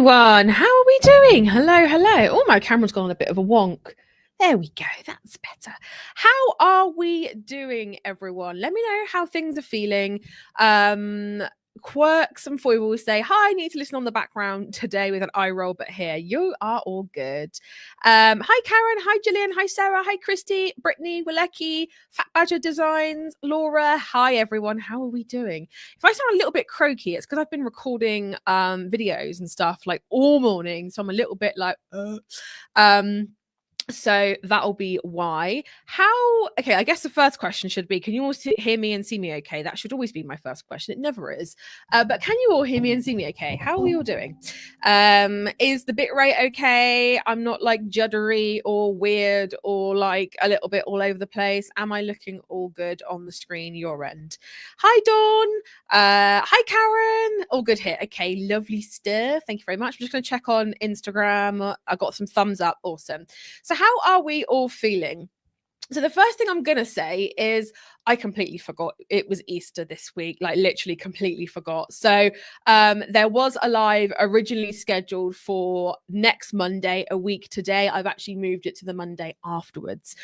everyone, how are we doing? Hello. Oh, my camera's gone a bit of a wonk. There we go, that's better. How are we doing, everyone? Let me know how things are feeling. Quirks and foibles say, hi, I need to listen on the background today with an eye roll, but here, you are all good. Hi, Karen, hi, Gillian, hi, Sarah, hi, Christy, Brittany, Walecki, Fat Badger Designs, Laura, hi, everyone, how are we doing? If I sound a little bit croaky, it's because I've been recording videos and stuff like all morning, so I'm a little bit like so that'll be why. Okay, I guess the first question should be, can you all hear me and see me okay? That should always be my first question. It never is. But can you all hear me and see me okay? How are we all doing? Is the bitrate okay? I'm not like juddery or weird or like a little bit all over the place. Am I looking all good on the screen, your end? Hi, Dawn. Hi, Karen. All good here. Okay, lovely stuff. Thank you very much. I'm just going to check on Instagram. I got some thumbs up. Awesome. So how are we all feeling? So the first thing I'm going to say is I completely forgot it was Easter this week, like literally completely forgot. So there was a live originally scheduled for next Monday, a week today. I've actually moved it to the Monday afterwards.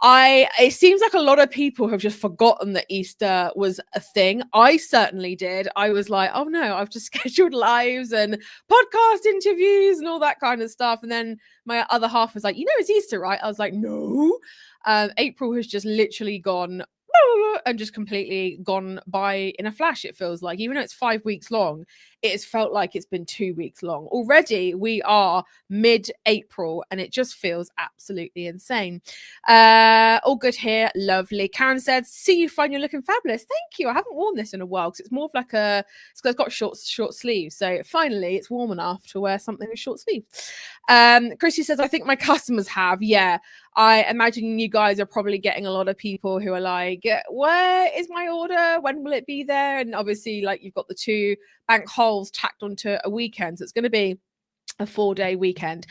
It seems like a lot of people have just forgotten that Easter was a thing. I certainly did. I was like, oh no, I've just scheduled lives and podcast interviews and all that kind of stuff. And then my other half was like, it's Easter, right? I was like, no. April has just literally gone and just completely gone by in a flash. It feels like, even though it's 5 weeks long, it has felt like it's been 2 weeks long. Already we are mid-April and it just feels absolutely insane. All good here. Lovely. Karen said, see you fine, you're looking fabulous. Thank you. I haven't worn this in a while because it's more of like it's got short sleeves, so finally it's warm enough to wear something with short sleeves. Chrissy says, I think my customers have. Yeah, I imagine you guys are probably getting a lot of people who are like, where is my order? When will it be there? And obviously, like, you've got the 2 bank holes tacked onto a weekend. So it's going to be a 4-day weekend.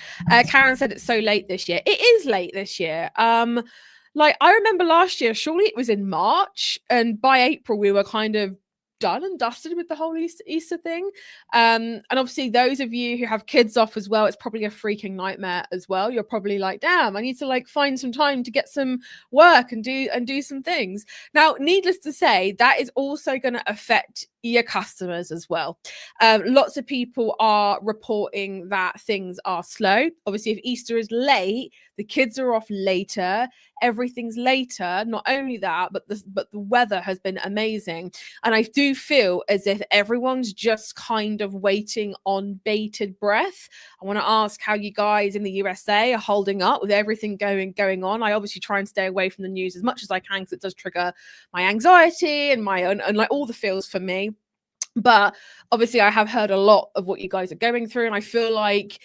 Karen said it's so late this year. It is late this year. Like, I remember last year, surely it was in March. And by April, we were kind of done and dusted with the whole Easter thing. And obviously those of you who have kids off as well, it's probably a freaking nightmare as well. You're probably like, damn, I need to like find some time to get some work and do some things. Now, needless to say, that is also going to affect your customers as well. Lots of people are reporting that things are slow. Obviously, if Easter is late, the kids are off later, everything's later. Not only that, but the weather has been amazing. And I do feel as if everyone's just kind of waiting on bated breath. I want to ask how you guys in the USA are holding up with everything going on. I obviously try and stay away from the news as much as I can because it does trigger my anxiety and my own, and like all the feels for me. But obviously I have heard a lot of what you guys are going through, and I feel like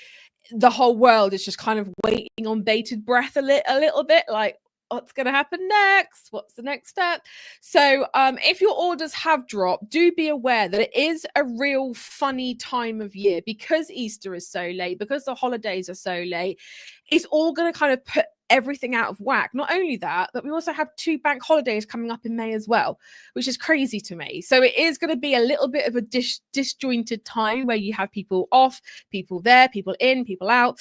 the whole world is just kind of waiting on bated breath a little bit, like, what's going to happen next? What's the next step? So if your orders have dropped, do be aware that it is a real funny time of year because Easter is so late, because the holidays are so late. It's all going to kind of put everything out of whack. Not only that, but we also have 2 bank holidays coming up in May as well, which is crazy to me. So it is going to be a little bit of a disjointed time where you have people off, people there, people in, people out.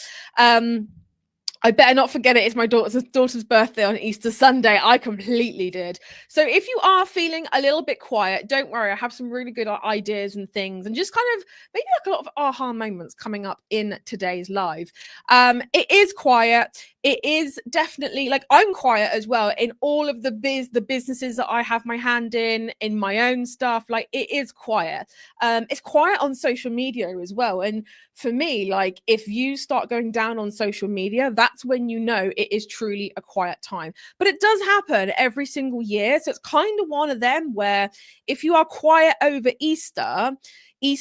I better not forget it. It's my daughter's birthday on Easter Sunday. I completely did. So if you are feeling a little bit quiet, don't worry. I have some really good ideas and things, and just kind of maybe like a lot of aha moments coming up in today's live. It is quiet. It is definitely, like, I'm quiet as well in all of the businesses that I have my hand in my own stuff. Like, it is quiet. It's quiet on social media as well. And for me, like, if you start going down on social media, that's when you know it is truly a quiet time. But it does happen every single year. So it's kind of one of them where if you are quiet over Easter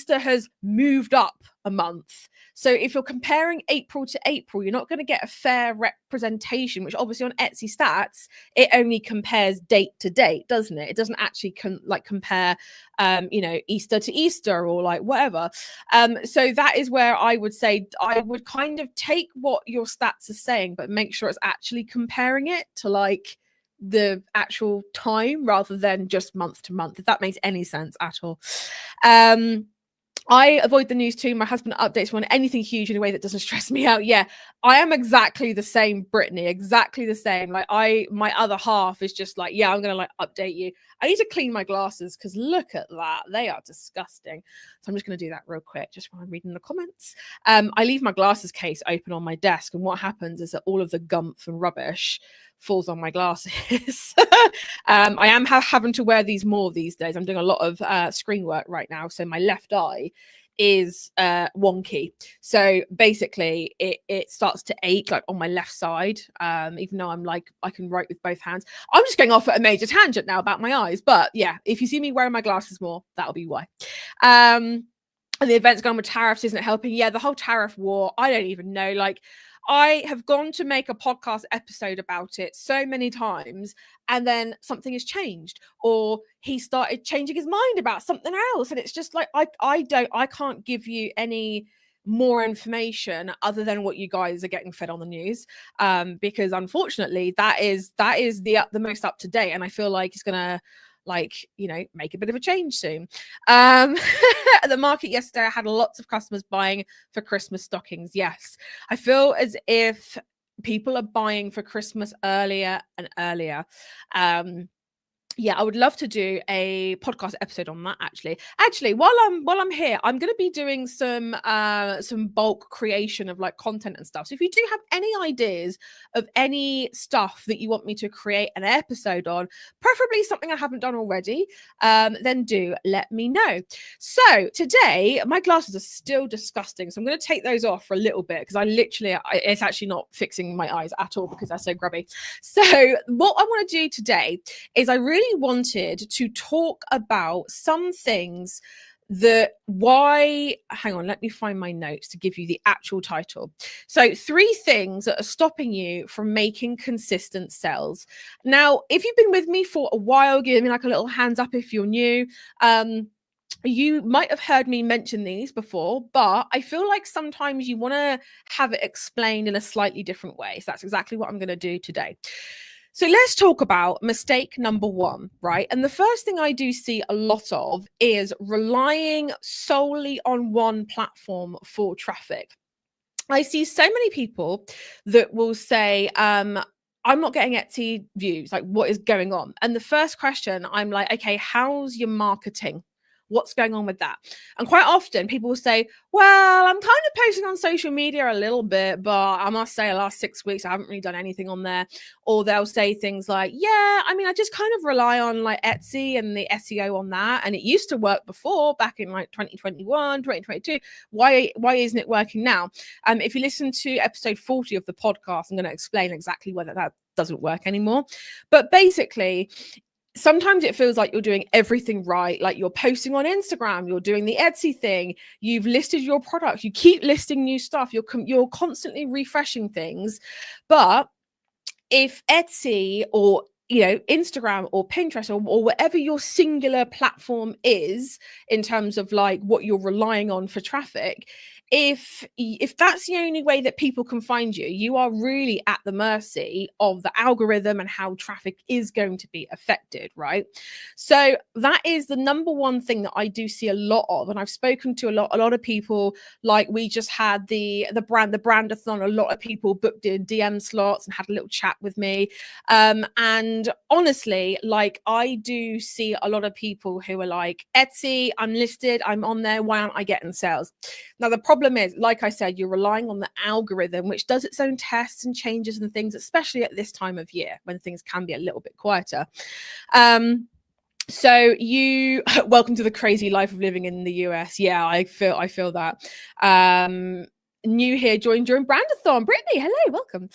has moved up a month. So if you're comparing April to April, you're not going to get a fair representation, which obviously on Etsy stats, it only compares date to date, doesn't it? It doesn't actually compare, Easter to Easter or like whatever. So that is where I would say I would kind of take what your stats are saying, but make sure it's actually comparing it to like the actual time rather than just month to month, if that makes any sense at all. I avoid the news too. My husband updates me on anything huge in a way that doesn't stress me out. Yeah, I am exactly the same, Brittany. Exactly the same. Like my other half is just like, yeah, I'm gonna like update you. I need to clean my glasses because look at that, they are disgusting. So I'm just gonna do that real quick, just while I'm reading the comments. I leave my glasses case open on my desk, and what happens is that all of the gumph and rubbish falls on my glasses. I am having to wear these more these days. I'm doing a lot of screen work right now, so my left eye is wonky. So basically it starts to ache like on my left side, even though I'm like I can write with both hands. I'm just going off at a major tangent now about my eyes, but yeah, if you see me wearing my glasses more, that'll be why. And the event's gone with tariffs isn't helping. Yeah, the whole tariff war, I don't even know. Like, I have gone to make a podcast episode about it so many times, and then something has changed, or he started changing his mind about something else. And it's just like, I can't give you any more information other than what you guys are getting fed on the news. Because unfortunately that is the most up to date. And I feel like it's gonna make a bit of a change soon. At the market yesterday, I had lots of customers buying for Christmas stockings. Yes, I feel as if people are buying for Christmas earlier and earlier. Yeah, I would love to do a podcast episode on that. Actually, while I'm here, I'm going to be doing some bulk creation of like content and stuff. So if you do have any ideas of any stuff that you want me to create an episode on, preferably something I haven't done already, then do let me know. So today, my glasses are still disgusting, so I'm going to take those off for a little bit because it's actually not fixing my eyes at all because they're so grubby. So what I want to do today is I really wanted to talk about some things hang on, let me find my notes to give you the actual title. So 3 things that are stopping you from making consistent sales. Now, if you've been with me for a while, give me like a little hands up if you're new. You might have heard me mention these before, but I feel like sometimes you want to have it explained in a slightly different way. So that's exactly what I'm going to do today. So let's talk about mistake number 1, right? And the first thing I do see a lot of is relying solely on one platform for traffic. I see so many people that will say, I'm not getting Etsy views. Like, what is going on? And the first question, I'm like, okay, how's your marketing? What's going on with that? And quite often people will say, well, I'm kind of posting on social media a little bit, but I must say the last 6 weeks, I haven't really done anything on there. Or they'll say things like, yeah, I mean, I just kind of rely on like Etsy and the SEO on that. And it used to work before back in like 2021, 2022. Why isn't it working now? If you listen to episode 40 of the podcast, I'm going to explain exactly whether that doesn't work anymore. But basically, sometimes it feels like you're doing everything right. Like you're posting on Instagram, you're doing the Etsy thing, you've listed your product, you keep listing new stuff, you're constantly refreshing things. But if Etsy or Instagram or Pinterest or whatever your singular platform is in terms of like what you're relying on for traffic, if that's the only way that people can find you, you are really at the mercy of the algorithm and how traffic is going to be affected, right? So that is the number one thing that I do see a lot of, and I've spoken to a lot of people. Like we just had the brandathon, a lot of people booked in DM slots and had a little chat with me, and honestly, like I do see a lot of people who are like, Etsy, I'm listed, I'm on there, why aren't I getting sales? Now the problem is, like I said, you're relying on the algorithm, which does its own tests and changes and things, especially at this time of year when things can be a little bit quieter. So you welcome to the crazy life of living in the US. Yeah, I feel that. New here, joined during Brandathon. Brittany, hello, welcome.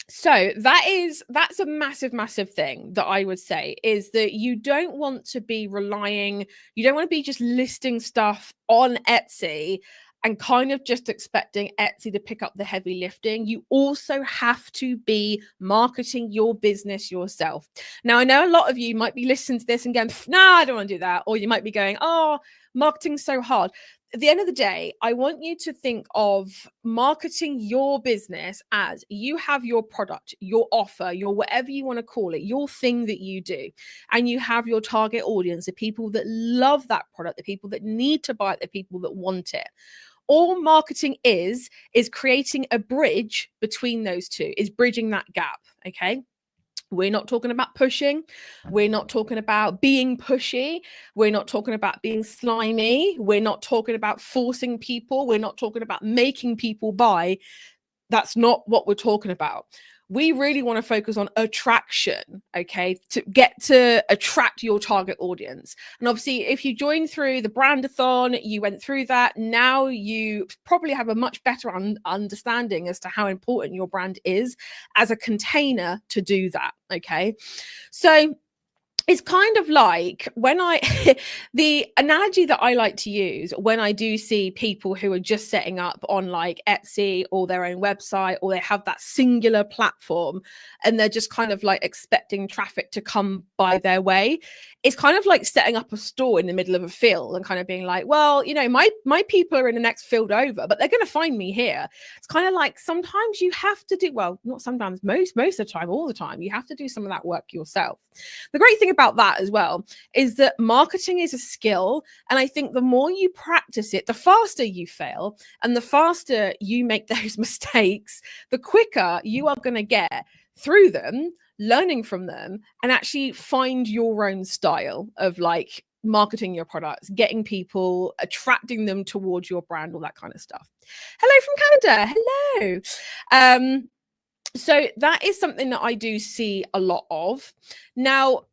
So that's a massive thing that I would say, is that you don't want to be just listing stuff on Etsy and kind of just expecting Etsy to pick up the heavy lifting. You also have to be marketing your business yourself. Now, I know a lot of you might be listening to this and going, nah, I don't want to do that. Or you might be going, oh, marketing's so hard. at the end of the day, I want you to think of marketing your business as you have your product, your offer, your whatever you want to call it, your thing that you do. And you have your target audience, the people that love that product, the people that need to buy it, the people that want it. All marketing is creating a bridge between those two, is bridging that gap. Okay. We're not talking about pushing. We're not talking about being pushy. We're not talking about being slimy. We're not talking about forcing people. We're not talking about making people buy. That's not what we're talking about. We really want to focus on attraction, okay, to get to attract your target audience. And obviously, if you joined through the Brandathon, you went through that, now you probably have a much better understanding as to how important your brand is as a container to do that, okay? So it's kind of like when the analogy that I like to use when I do see people who are just setting up on like Etsy or their own website, or they have that singular platform and they're just kind of like expecting traffic to come by their way. It's kind of like setting up a store in the middle of a field and kind of being like, well, you know, my people are in the next field over, but they're going to find me here. It's kind of like sometimes you have to do, well, not sometimes, most of the time, all the time, you have to do some of that work yourself. The great thing about that as well is that marketing is a skill, and I think the more you practice it, the faster you fail, and the faster you make those mistakes, the quicker you are going to get through them, learning from them, and actually find your own style of like marketing your products, getting people, attracting them towards your brand, all that kind of stuff. Hello from Canada. Hello. So that is something that I do see a lot of. Now,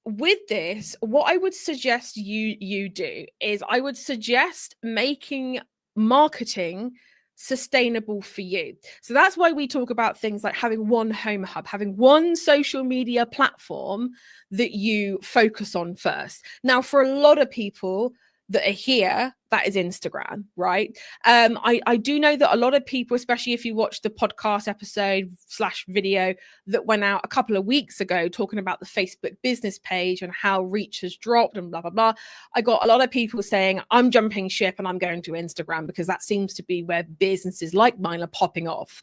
with this, what I would suggest you do is I would suggest making marketing sustainable for you. So that's why we talk about things like having one home hub, having one social media platform that you focus on first. Now, for a lot of people that are here, that is Instagram, right? I do know that a lot of people, especially if you watch the podcast episode / video that went out a couple of weeks ago talking about the Facebook business page and how reach has dropped and blah, blah, blah. I got a lot of people saying, I'm jumping ship and I'm going to Instagram because that seems to be where businesses like mine are popping off.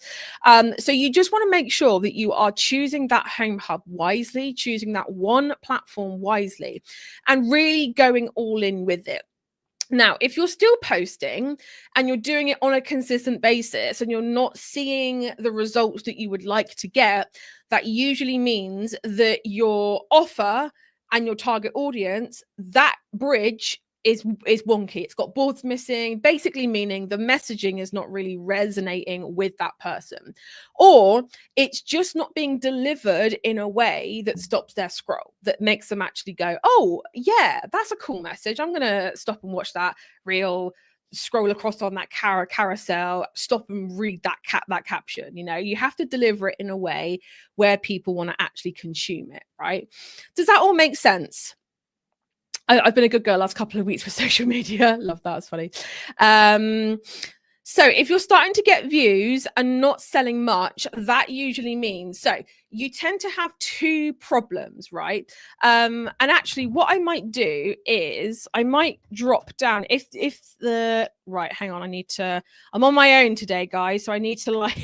So you just want to make sure that you are choosing that home hub wisely, choosing that one platform wisely, and really going all in with it. Now, if you're still posting and you're doing it on a consistent basis and you're not seeing the results that you would like to get, that usually means that your offer and your target audience, that bridge is wonky. It's got boards missing, basically meaning the messaging is not really resonating with that person, or it's just not being delivered in a way that stops their scroll, that makes them actually go, oh yeah, that's a cool message, I'm gonna stop and watch that reel, scroll across on that carousel, stop and read that caption. You know, you have to deliver it in a way where people want to actually consume it, right? Does that all make sense? I've been a good girl last couple of weeks with social media. Love that. It's funny. So if you're starting to get views and not selling much, that usually means, so you tend to have two problems, right? And actually what I might do is I might drop down if the, right, hang on. I'm on my own today, guys. So I need to like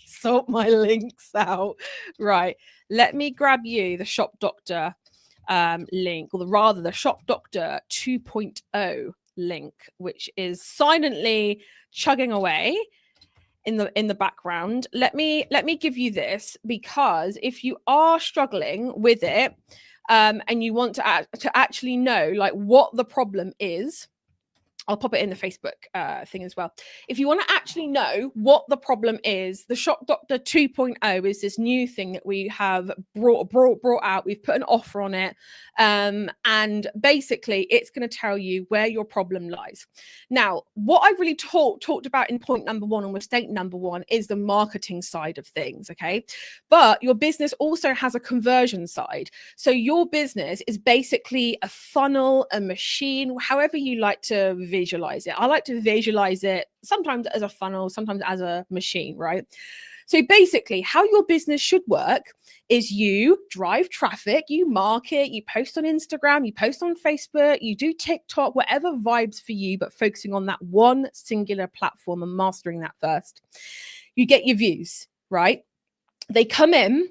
sort my links out. Right. Let me grab you the Shop Doctor link, or rather the Shop Doctor 2.0 link, which is silently chugging away in the background. Let me give you this, because if you are struggling with it and you want to actually know like what the problem is, I'll pop it in the Facebook thing as well. If you want to actually know what the problem is, the Shop Doctor 2.0 is this new thing that we have brought out. We've put an offer on it. And basically, it's going to tell you where your problem lies. Now, what I've really talked about in point number one, or mistake number one, is the marketing side of things, okay? But your business also has a conversion side. So your business is basically a funnel, a machine, however you like to visualize it. I like to visualize it sometimes as a funnel, sometimes as a machine, right? So basically, how your business should work is you drive traffic, you market, you post on Instagram, you post on Facebook, you do TikTok, whatever vibes for you, but focusing on that one singular platform and mastering that first. You get your views, right? They come in,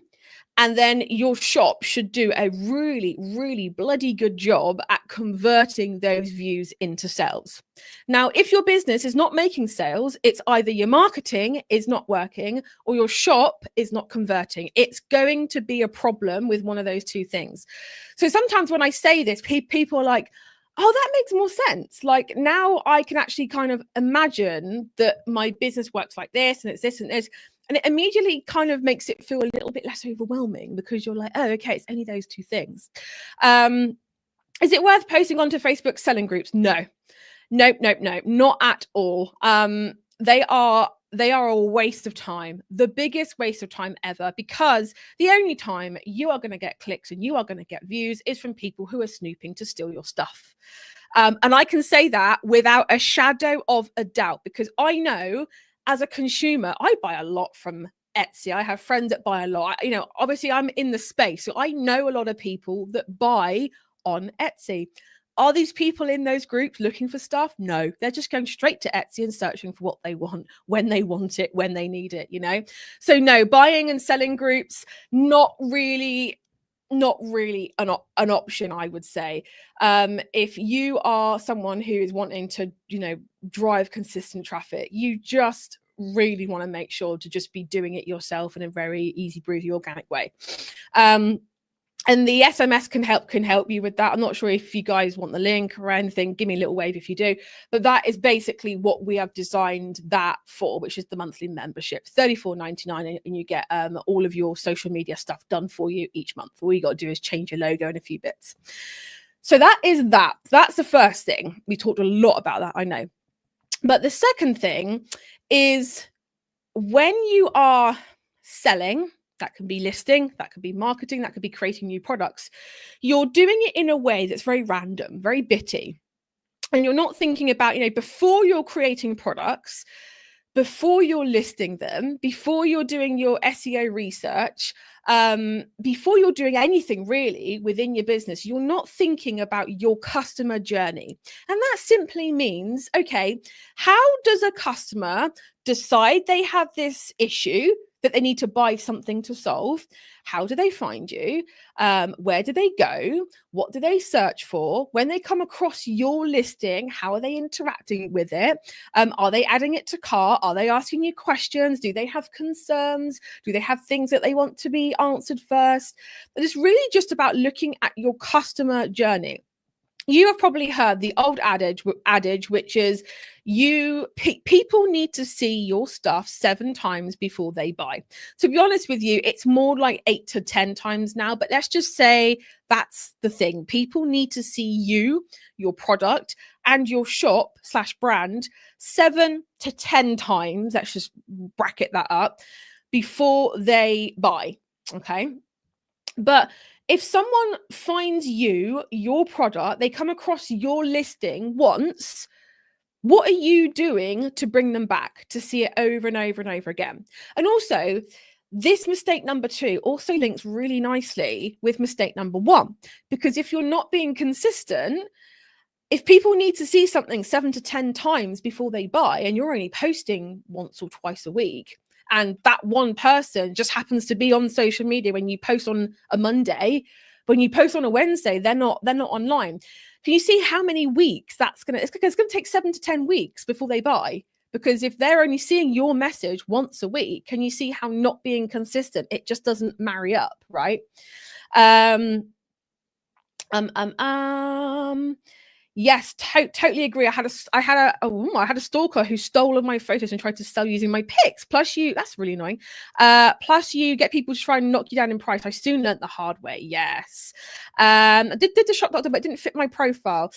and then your shop should do a really, really bloody good job at converting those views into sales. Now, if your business is not making sales, it's either your marketing is not working or your shop is not converting. It's going to be a problem with one of those two things. So sometimes when I say this, people are like, oh, that makes more sense. Like, now I can actually kind of imagine that my business works like this and it's this and this. And it immediately kind of makes it feel a little bit less overwhelming because you're like, oh, okay, it's only those two things. Is it worth posting onto Facebook selling groups? No, not at all. They are a waste of time, the biggest waste of time ever, because the only time you are going to get clicks and you are going to get views is from people who are snooping to steal your stuff. And I can say that without a shadow of a doubt, because I know as a consumer, I buy a lot from Etsy. I have friends that buy a lot. Obviously I'm in the space, so I know a lot of people that buy on Etsy. Are these people in those groups looking for stuff? No, they're just going straight to Etsy and searching for what they want, when they want it, when they need it, So no, buying and selling groups, not really an option, I would say. If you are someone who is wanting to, drive consistent traffic, you just really want to make sure to just be doing it yourself in a very easy breezy organic way. And the SMS can help you with that. I'm not sure if you guys want the link or anything. Give me a little wave if you do. But that is basically what we have designed that for, which is the monthly membership, $34.99, and you get all of your social media stuff done for you each month. All you got to do is change your logo and a few bits. So that is that. That's the first thing. We talked a lot about that, I know. But the second thing is when you are selling, that can be listing, that could be marketing, that could be creating new products. You're doing it in a way that's very random, very bitty. And you're not thinking about, before you're creating products, before you're listing them, before you're doing your SEO research, before you're doing anything really within your business, you're not thinking about your customer journey. And that simply means, okay, how does a customer decide they have this issue that they need to buy something to solve? How do they find you? Where do they go? What do they search for? When they come across your listing, how are they interacting with it? Are they adding it to cart? Are they asking you questions? Do they have concerns? Do they have things that they want to be answered first? But it's really just about looking at your customer journey. You have probably heard the old adage, which is people need to see your stuff 7 times before they buy. To be honest with you, it's more like 8 to 10 times now, but let's just say that's the thing. People need to see you, your product, and your shop / brand 7 to 10 times. Let's just bracket that up before they buy. Okay. But if someone finds you, your product, they come across your listing once, what are you doing to bring them back to see it over and over and over again? And also, this mistake number 2 also links really nicely with mistake number 1, because if you're not being consistent, if people need to see something 7 to 10 times before they buy, and you're only posting once or twice a week, and that one person just happens to be on social media when you post on a Monday, when you post on a Wednesday, they're not online. Can you see how many weeks it's going to take 7 to 10 weeks before they buy? Because if they're only seeing your message once a week, can you see how not being consistent, it just doesn't marry up, right? Yes, totally agree. I had a stalker who stole all my photos and tried to sell using my pics. Plus, that's really annoying. Plus, you get people to try and knock you down in price. I soon learnt the hard way. Yes, I did the shop doctor, but it didn't fit my profile.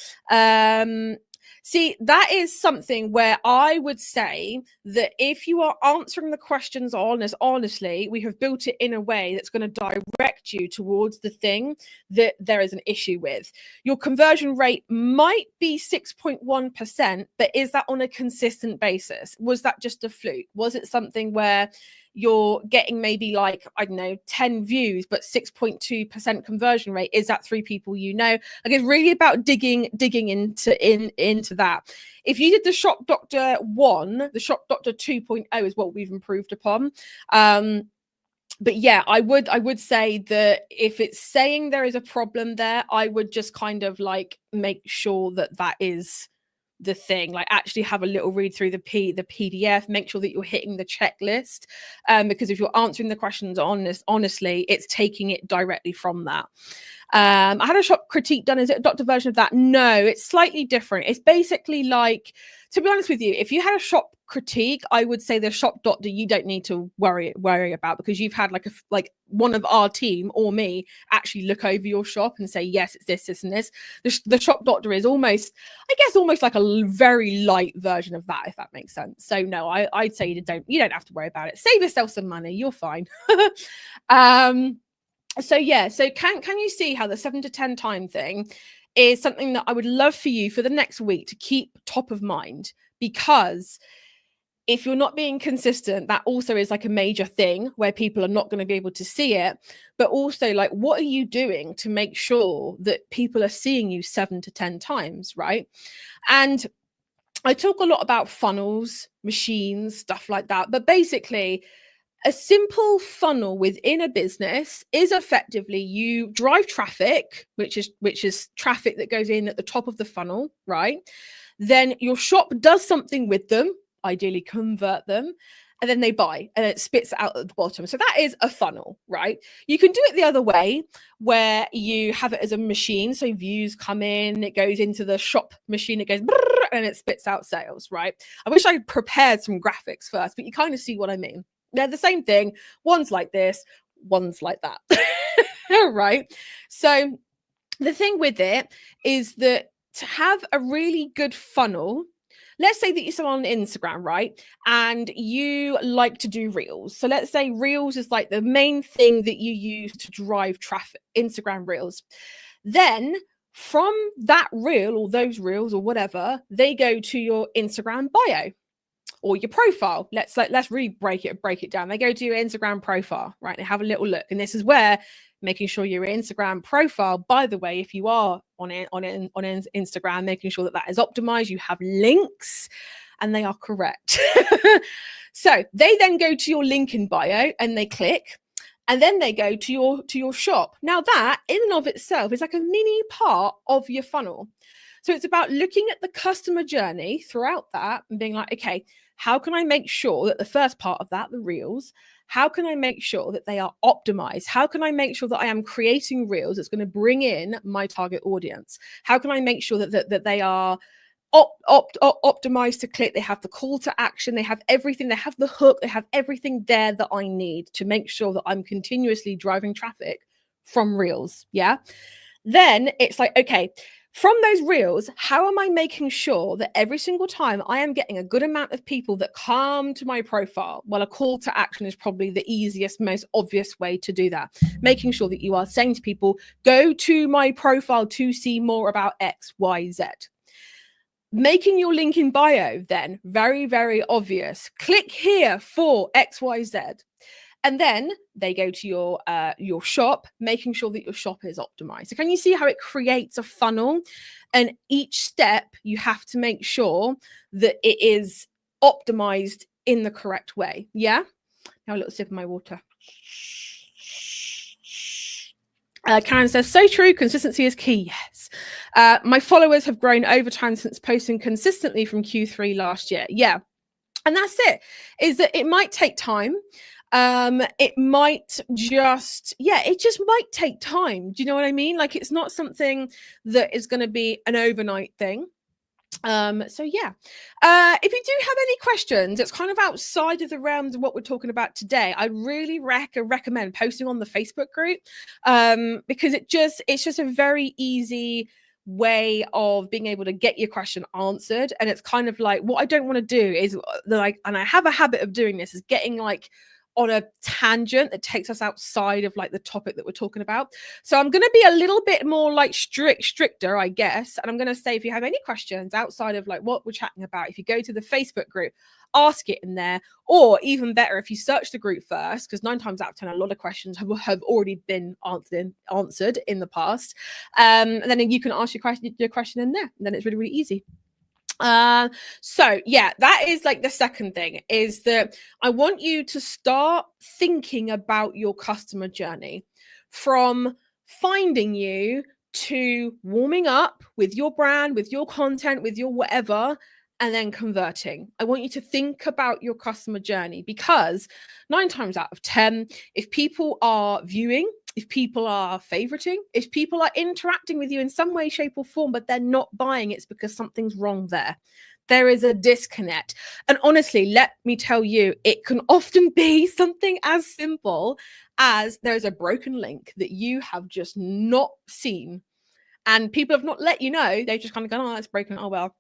See, that is something where I would say that if you are answering the questions honestly, we have built it in a way that's going to direct you towards the thing that there is an issue with. Your conversion rate might be 6.1%, but is that on a consistent basis? Was that just a fluke? Was it something where you're getting maybe like, I don't know, 10 views, but 6.2% conversion rate. Is that 3 people you know? Like, it's really about digging into that. If you did the Shop Doctor 1, the Shop Doctor 2.0 is what we've improved upon. But yeah, I would say that if it's saying there is a problem there, I would just kind of like make sure that that is the thing. Like, actually have a little read through the PDF, make sure that you're hitting the checklist, because if you're answering the questions honestly, it's taking it directly from that. I had a shop critique done. Is it a doctor version of that? No, it's slightly different. It's basically like, to be honest with you, if you had a shop critique, I would say the shop doctor you don't need to worry about, because you've had like one of our team or me actually look over your shop and say, yes, it's this and this. The shop doctor is almost like a very light version of that, if that makes sense. So no, I'd say you don't have to worry about it. Save yourself some money, you're fine. So yeah, so can you see how the 7 to 10 time thing is something that I would love for you for the next week to keep top of mind? Because if you're not being consistent, that also is like a major thing where people are not going to be able to see it. But also, like, what are you doing to make sure that people are seeing you 7 to 10 times, right? And I talk a lot about funnels, machines, stuff like that. But basically, a simple funnel within a business is effectively you drive traffic, which is traffic that goes in at the top of the funnel, right? Then your shop does something with them, ideally convert them, and then they buy and it spits out at the bottom. So that is a funnel, right? You can do it the other way, where you have it as a machine. So views come in, it goes into the shop machine, it goes and it spits out sales, right? I wish I prepared some graphics first, but you kind of see what I mean. They're the same thing. One's like this, one's like that. Right? So the thing with it is that to have a really good funnel, let's say that you're someone on Instagram, right? And you like to do reels. So let's say reels is like the main thing that you use to drive traffic, Instagram reels. Then from that reel or those reels or whatever, they go to your Instagram bio or your profile. Let's really break it down. They go to your Instagram profile, right? And have a little look. And this is where making sure your Instagram profile, by the way, if you are on Instagram, making sure that that is optimized, you have links and they are correct. So they then go to your link in bio and they click, and then they go to your shop. Now that in and of itself is like a mini part of your funnel. So it's about looking at the customer journey throughout that and being like, okay, how can I make sure that the first part of that, the reels, how can I make sure that they are optimized? How can I make sure that I am creating reels that's going to bring in my target audience? How can I make sure that they are optimized to click? They have the call to action, they have everything, they have the hook, they have everything there that I need to make sure that I'm continuously driving traffic from reels. Yeah. Then it's like, okay, from those reels, how am I making sure that every single time I am getting a good amount of people that come to my profile? Well, a call to action is probably the easiest, most obvious way to do that. Making sure that you are saying to people, go to my profile to see more about X, Y, Z. Making your link in bio then very, very obvious. Click here for X, Y, Z. And then they go to your shop, making sure that your shop is optimized. So can you see how it creates a funnel? And each step you have to make sure that it is optimized in the correct way. Yeah. Now a little sip of my water. Karen says, so true. Consistency is key. Yes. My followers have grown over time since posting consistently from Q3 last year. Yeah. And that's it, is that it might take time. It just might take time. Do you know what I mean? Like, it's not something that is going to be an overnight thing. So yeah, if you do have any questions, it's kind of outside of the realms of what we're talking about today. I really recommend posting on the Facebook group, because it's just a very easy way of being able to get your question answered. And it's kind of like, what I don't want to do is and I have a habit of doing this, is getting like on a tangent that takes us outside of like the topic that we're talking about. So I'm going to be a little bit more like stricter, I guess. And I'm going to say, if you have any questions outside of like what we're chatting about, if you go to the Facebook group, ask it in there, or even better, if you search the group first, because 9 times out of 10, a lot of questions have already been answered in the past. And then you can ask your question in there, and then it's really, really easy. So yeah, that is like the second thing, is that I want you to start thinking about your customer journey from finding you to warming up with your brand, with your content, with your whatever, and then converting. I want you to think about your customer journey, because 9 times out of 10, if people are viewing, if people are favoriting, if people are interacting with you in some way, shape, or form, but they're not buying, it's because something's wrong there. There is a disconnect. And honestly, let me tell you, it can often be something as simple as there's a broken link that you have just not seen. And people have not let you know. They've just kind of gone, oh, that's broken. Oh, well.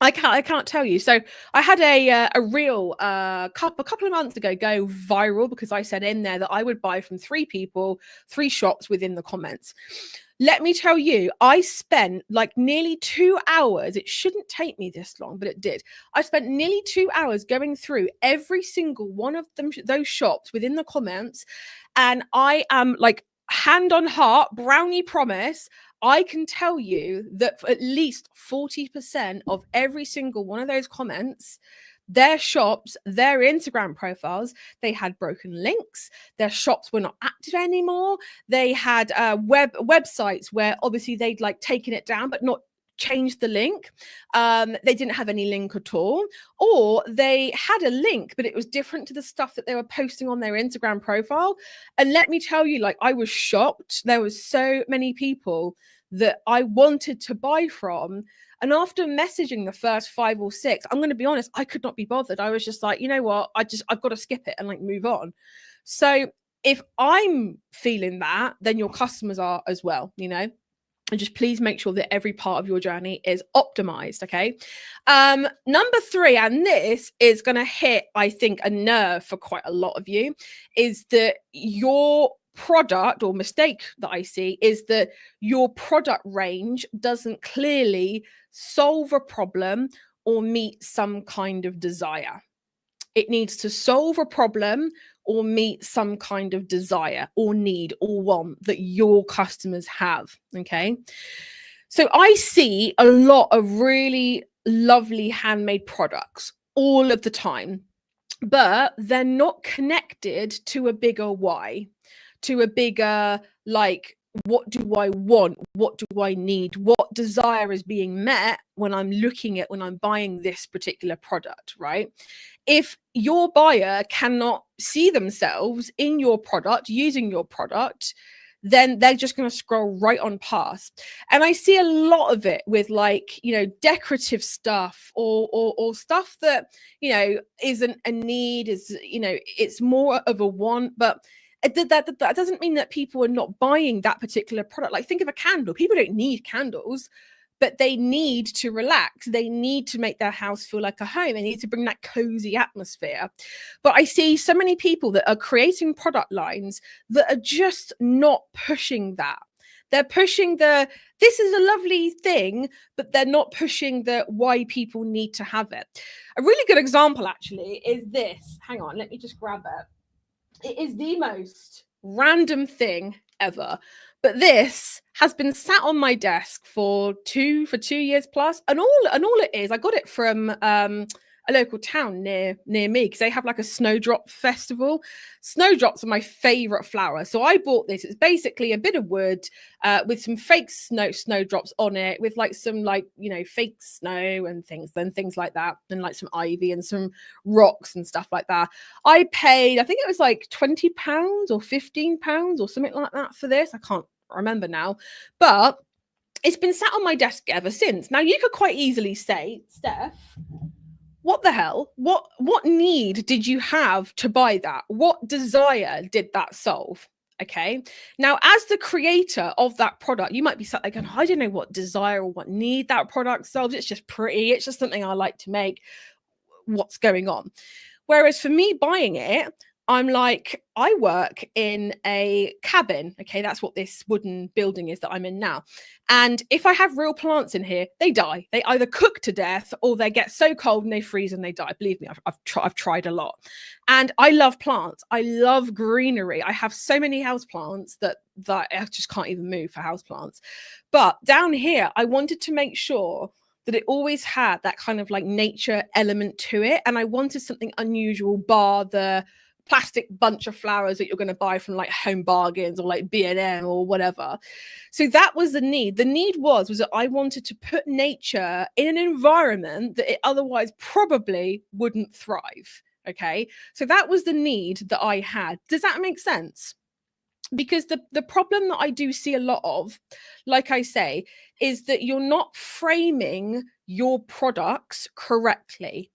I can't tell you. So I had a reel a couple of months ago go viral because I said in there that I would buy from 3 people, 3 shops within the comments. Let me tell you, I spent like nearly 2 hours. It shouldn't take me this long, but it did. I spent nearly 2 hours going through every single one of them, those shops within the comments. And I am like, hand on heart, brownie promise, I can tell you that for at least 40% of every single one of those comments, their shops, their Instagram profiles, they had broken links. Their shops were not active anymore. They had websites where obviously they'd like taken it down, but not changed the link. They didn't have any link at all, or they had a link, but it was different to the stuff that they were posting on their Instagram profile. And let me tell you, like, I was shocked. There was so many people that I wanted to buy from. And after messaging the first 5 or 6, I'm going to be honest, I could not be bothered. I was just like, you know what? I've got to skip it and like move on. So if I'm feeling that, then your customers are as well, you know? And just please make sure that every part of your journey is optimized. Okay. Number 3, and this is going to hit, I think, a nerve for quite a lot of you, is that your product, or mistake that I see, is that your product range doesn't clearly solve a problem or meet some kind of desire. It needs to solve a problem or meet some kind of desire or need or want that your customers have. Okay. So I see a lot of really lovely handmade products all of the time, but they're not connected to a bigger why, to a bigger, like, what do I want? What do I need? What desire is being met when I'm buying this particular product, right? If your buyer cannot see themselves in your product, using your product, then they're just going to scroll right on past. And I see a lot of it with, like, you know, decorative stuff or stuff that, you know, isn't a need, is, you know, it's more of a want. But that doesn't mean that people are not buying that particular product. Like, think of a candle. People don't need candles, but they need to relax. They need to make their house feel like a home. They need to bring that cozy atmosphere. But I see so many people that are creating product lines that are just not pushing that. They're pushing this is a lovely thing, but they're not pushing the why people need to have it. A really good example, actually, is this. Hang on, let me just grab it. It is the most random thing ever, but this has been sat on my desk for 2 years plus, and all it is, I got it from a local town near me, because they have like a snowdrop festival. Snowdrops are my favorite flower, so I bought this. It's basically a bit of wood with some fake snowdrops on it, with like some, like, you know, fake snow and things like that, and like some ivy and some rocks and stuff like that. I paid, I think it was like £20 or £15 or something like that for this. I can't remember now, but it's been sat on my desk ever since. Now, you could quite easily say, Steph, what the hell? What need did you have to buy that? What desire did that solve? Okay. Now, as the creator of that product, you might be sat there going, I don't know what desire or what need that product solves. It's just pretty. It's just something I like to make. What's going on? Whereas for me buying it, I'm like, I work in a cabin. Okay, that's what this wooden building is that I'm in now. And if I have real plants in here, they die. They either cook to death or they get so cold and they freeze and they die. Believe me, I've tried a lot. And I love plants. I love greenery. I have so many house plants that I just can't even move for house plants. But down here, I wanted to make sure that it always had that kind of like nature element to it. And I wanted something unusual, bar the plastic bunch of flowers that you're going to buy from like Home Bargains or like B&M or whatever. So that was the need. The need was that I wanted to put nature in an environment that it otherwise probably wouldn't thrive. Okay. So that was the need that I had. Does that make sense? Because the problem that I do see a lot of, like I say, is that you're not framing your products correctly.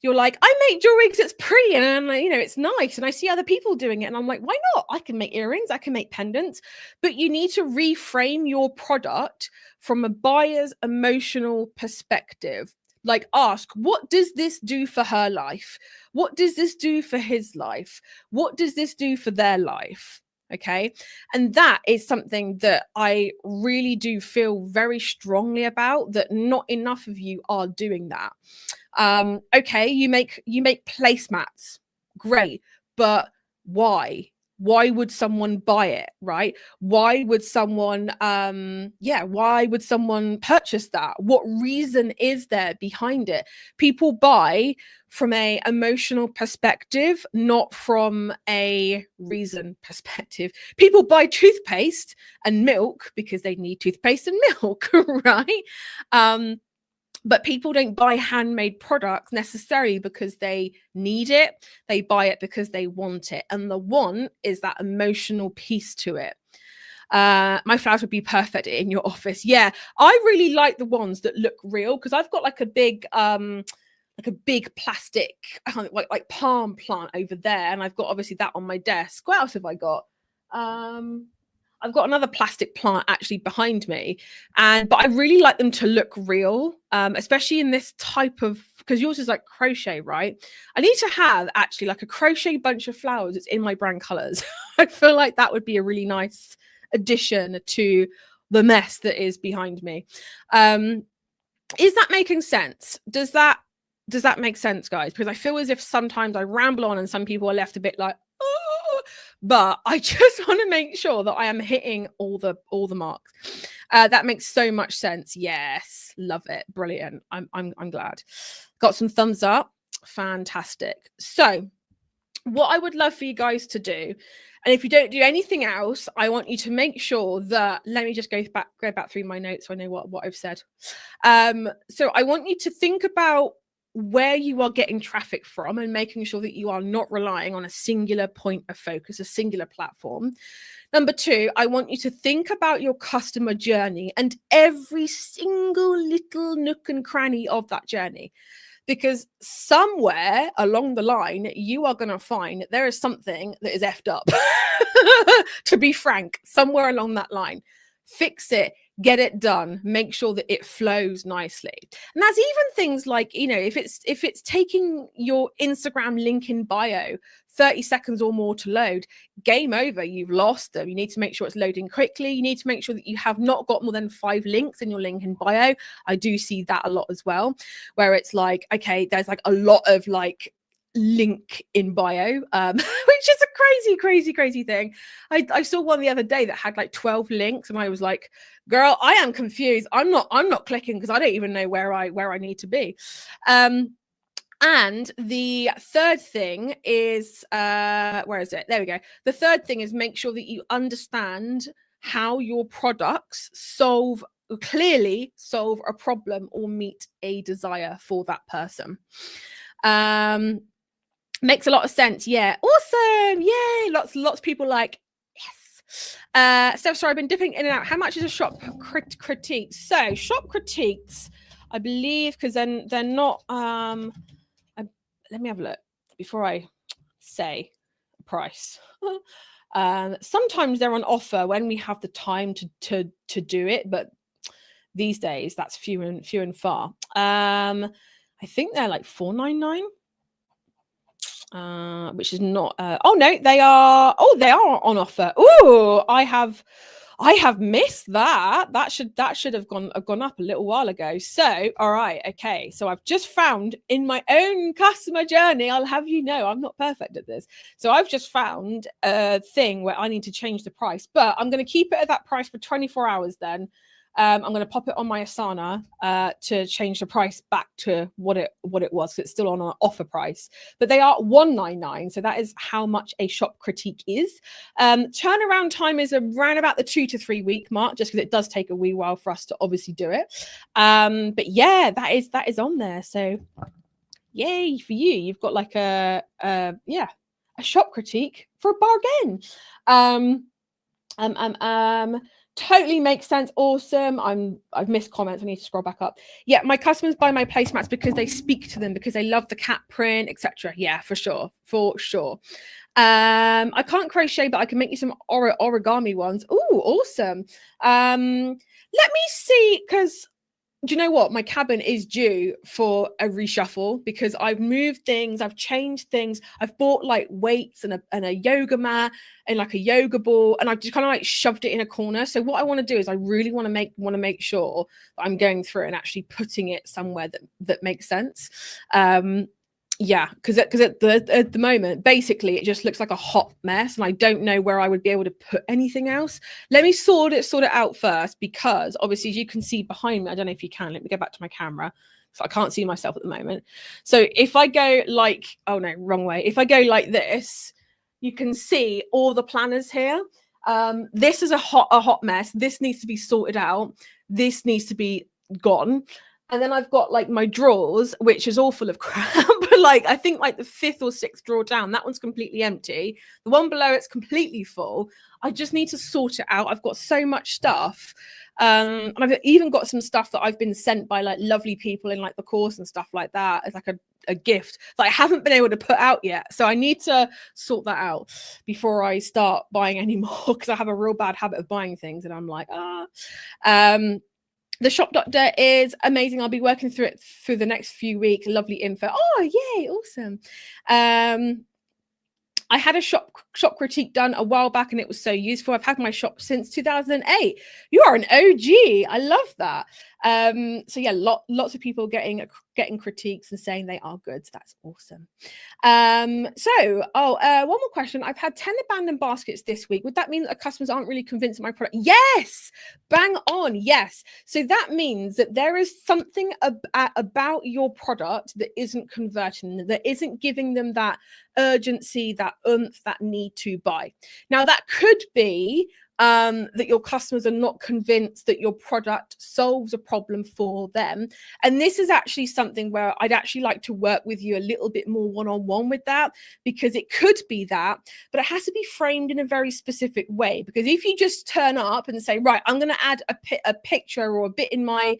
You're like, I make jewelry because it's pretty and you know, it's nice. And I see other people doing it. And I'm like, why not? I can make earrings, I can make pendants. But you need to reframe your product from a buyer's emotional perspective. Like, ask, what does this do for her life? What does this do for his life? What does this do for their life? Okay. And that is something that I really do feel very strongly about, that not enough of you are doing that. Okay, you make placemats. Great. But why? Why would someone buy it, right? Why would someone why would someone purchase that? What reason is there behind it? People buy from a emotional perspective, not from a reason perspective. People buy toothpaste and milk because they need toothpaste and milk, right? But people don't buy handmade products necessarily because they need it. They buy it because they want it. And the want is that emotional piece to it. My flowers would be perfect in your office. Yeah, I really like the ones that look real, because I've got like a big plastic like palm plant over there, and I've got obviously that on my desk. What else have I got? I've got another plastic plant actually behind me, but I really like them to look real, especially in this type of, because yours is like crochet, right? I need to have actually like a crochet bunch of flowers that's in my brand colors. I feel like that would be a really nice addition to the mess that is behind me. Is that making sense? Does that make sense, guys? Because I feel as if sometimes I ramble on and some people are left a bit like, oh, but I just want to make sure that I am hitting all the marks. That makes so much sense. Yes, love it, brilliant. I'm glad. Got some thumbs up. Fantastic. So, what I would love for you guys to do, and if you don't do anything else, I want you to make sure that, let me just go back through my notes so I know what I've said. So I want you to think about where you are getting traffic from and making sure that you are not relying on a singular point of focus, a singular platform. Number two, I want you to think about your customer journey and every single little nook and cranny of that journey. Because somewhere along the line, you are going to find that there is something that is effed up, to be frank, somewhere along that line. Fix it, get it done, make sure that it flows nicely. And that's even things like, you know, if it's taking your Instagram link in bio 30 seconds or more to load, game over, you've lost them. You need to make sure it's loading quickly. You need to make sure that you have not got more than 5 links in your link in bio. I do see that a lot as well, where it's like, okay, there's like a lot of like link in bio, which is a crazy thing. I saw one the other day that had like 12 links, and I was like, girl, I am confused. I'm not clicking because I don't even know where I need to be. And the third thing is, where is it? There we go. The third thing is make sure that you understand how your products clearly solve a problem or meet a desire for that person. Makes a lot of sense. Yeah. Awesome. Yay. Lots of people like, yes. Steph, sorry, I've been dipping in and out. How much is a shop critique? So shop critiques, I believe, because then they're not, let me have a look before I say a price. Sometimes they're on offer when we have the time to do it, but these days that's few and far. I think they're like $4.99. which is not, oh no, they are on offer. Oh, I have missed that. That should have gone up a little while ago. So, all right, okay. So I've just found in my own customer journey, I'll have you know, I'm not perfect at this. So I've just found a thing where I need to change the price, but I'm going to keep it at that price for 24 hours then. I'm going to pop it on my Asana to change the price back to what it was. It's still on an offer price, but they are $199. So that is how much a shop critique is. Turnaround time is around about the 2 to 3 week mark, just because it does take a wee while for us to obviously do it. But yeah, that is on there. So yay for you! You've got like a shop critique for a bargain. Totally makes sense. Awesome. I've missed comments. I need to scroll back up. Yeah, my customers buy my placemats because they speak to them, because they love the cat print, etc. Yeah, for sure. I can't crochet, but I can make you some origami ones. Oh, awesome. Let me see, because do you know what? My cabin is due for a reshuffle because I've moved things, I've changed things, I've bought like weights and a yoga mat and like a yoga ball, and I've just kind of like shoved it in a corner. So what I want to do is I really want to make sure that I'm going through and actually putting it somewhere that makes sense. Yeah, because at the moment, basically, it just looks like a hot mess, and I don't know where I would be able to put anything else. Let me sort it out first, because obviously, as you can see behind me, I don't know if you can. Let me go back to my camera, so I can't see myself at the moment. So if I go like, oh no, wrong way. If I go like this, you can see all the planners here. This is a hot mess. This needs to be sorted out. This needs to be gone. And then I've got like my drawers, which is all full of crap. Like I think like the 5th or 6th drawer down, that one's completely empty. The one below it's completely full. I just need to sort it out. I've got so much stuff. And I've even got some stuff that I've been sent by like lovely people in like the course and stuff like that as like a gift that I haven't been able to put out yet. So I need to sort that out before I start buying any more, because I have a real bad habit of buying things and I'm like, the shop doctor is amazing. I'll be working through it through the next few weeks. Lovely info. Oh, yay. Awesome. I had a shop critique done a while back and it was so useful. I've had my shop since 2008. You are an OG. I love that. So yeah, lots of people getting critiques and saying they are good. So that's awesome. One more question. I've had 10 abandoned baskets this week. Would that mean that customers aren't really convinced of my product? Yes, bang on. Yes. So that means that there is something about your product that isn't converting, that isn't giving them that urgency, that oomph, that need to buy. Now that could be that your customers are not convinced that your product solves a problem for them. And this is actually something where I'd actually like to work with you a little bit more one-on-one with that, because it could be that, but it has to be framed in a very specific way. Because if you just turn up and say, right, I'm going to add a picture or a bit in my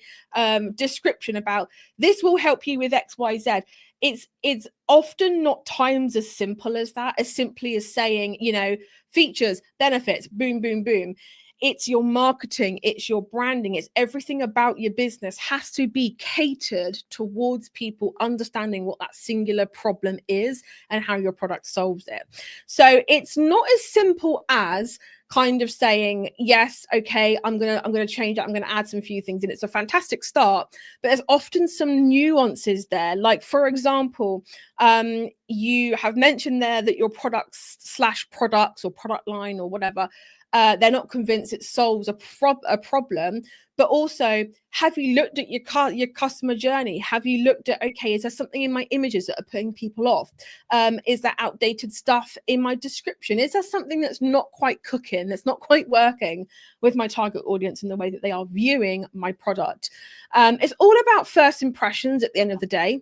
description about this will help you with XYZ, it's often not times as simple as that, as simply as saying, you know, features, benefits, boom, boom, boom. It's your marketing, it's your branding, it's everything about your business has to be catered towards people understanding what that singular problem is and how your product solves it. So it's not as simple as kind of saying, yes, okay, I'm gonna change it, I'm gonna add some few things, and it's a fantastic start, but there's often some nuances there. Like, for example, you have mentioned there that your products or product line or whatever, they're not convinced it solves a problem. But also, have you looked at your customer journey? Have you looked at, okay, is there something in my images that are putting people off? Is there outdated stuff in my description? Is there something that's not quite cooking, that's not quite working with my target audience in the way that they are viewing my product? It's all about first impressions at the end of the day.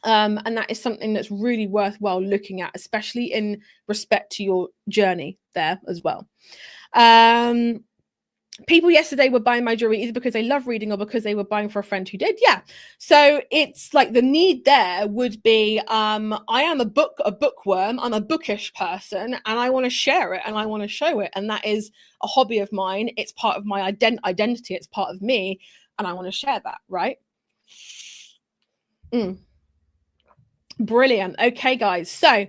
And that is something that's really worthwhile looking at, especially in respect to your journey there as well. People yesterday were buying my jewelry either because they love reading or because they were buying for a friend who did. Yeah. So it's like the need there would be, I am a bookworm. I'm a bookish person and I want to share it and I want to show it. And that is a hobby of mine. It's part of my identity. It's part of me. And I want to share that. Right. Brilliant. Okay, guys. So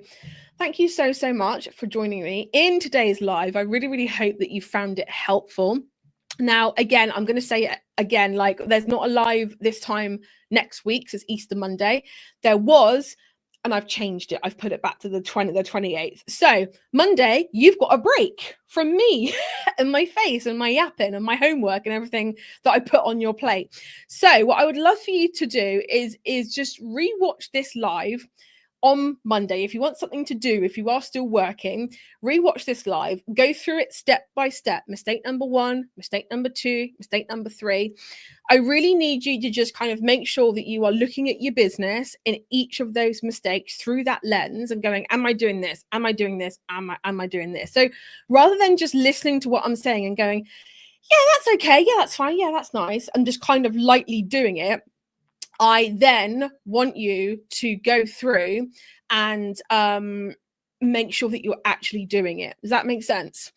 thank you so much for joining me in today's live. I really hope that you found it helpful. Now, again, I'm going to say it again, like there's not a live this time next week, so it's Easter Monday. There was, and I've changed it. I've put it back to the 28th. So Monday, you've got a break from me and my face and my yapping and my homework and everything that I put on your plate. So what I would love for you to do is just rewatch this live on Monday. If you want something to do, if you are still working, rewatch this live, go through it step by step. Mistake number 1, mistake number 2, mistake number 3. I really need you to just kind of make sure that you are looking at your business in each of those mistakes through that lens and going, am I doing this? Am I doing this? Am I doing this? So rather than just listening to what I'm saying and going, yeah, that's okay. Yeah, that's fine. Yeah, that's nice. And just kind of lightly doing it, I then want you to go through and make sure that you're actually doing it. Does that make sense?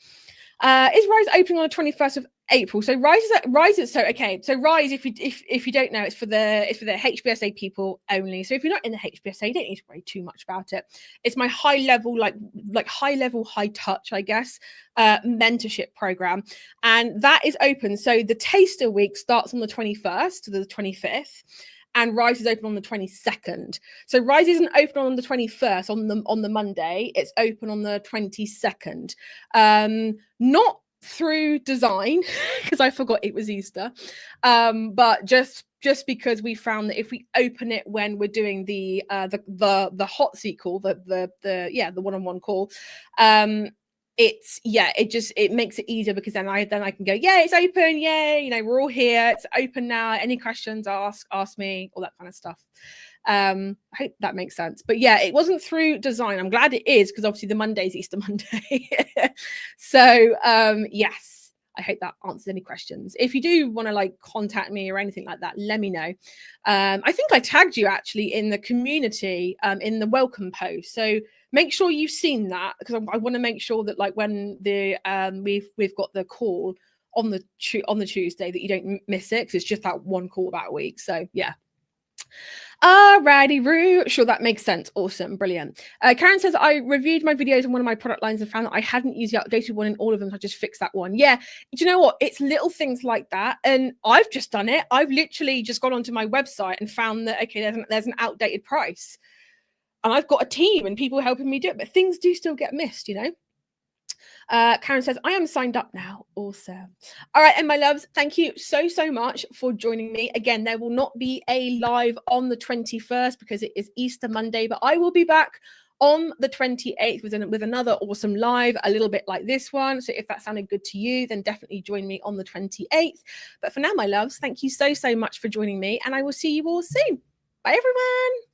Is Rise opening on the 21st of April? So Rise is so okay. So Rise, if you don't know, it's for the HBSA people only. So if you're not in the HBSA, you don't need to worry too much about it. It's my high level, like high level, high touch, I guess, mentorship program, and that is open. So the taster week starts on the 21st to the 25th. And Rise is open on the 22nd. So Rise isn't open on the 21st on the Monday. It's open on the 22nd. Not through design, because I forgot it was Easter. But just because we found that if we open it when we're doing the hot seat call, the one-on-one call, it makes it easier, because then I can go, yeah, it's open, yeah, you know, we're all here, it's open now, any questions, ask me, all that kind of stuff. I hope that makes sense. But yeah, it wasn't through design. I'm glad it is, because obviously the Monday is Easter Monday. So yes, I hope that answers any questions. If you do want to like contact me or anything like that, let me know. I think I tagged you actually in the community in the welcome post, so make sure you've seen that, because I want to make sure that like when the we've got the call on the Tuesday, that you don't miss it, because it's just that one call that week. So yeah. Alrighty, Roo. Sure, that makes sense. Awesome, brilliant. Karen says, I reviewed my videos on one of my product lines and found that I hadn't used the updated one in all of them, so I just fixed that one. Yeah, do you know what? It's little things like that, and I've just done it. I've literally just gone onto my website and found that, okay, there's an outdated price. And I've got a team and people helping me do it, but things do still get missed, you know. Karen says, I am signed up now. Awesome. All right, and my loves, thank you so much for joining me. Again, there will not be a live on the 21st because it is Easter Monday, but I will be back on the 28th with another awesome live, a little bit like this one. So if that sounded good to you, then definitely join me on the 28th. But for now, my loves, thank you so much for joining me, and I will see you all soon. Bye, everyone.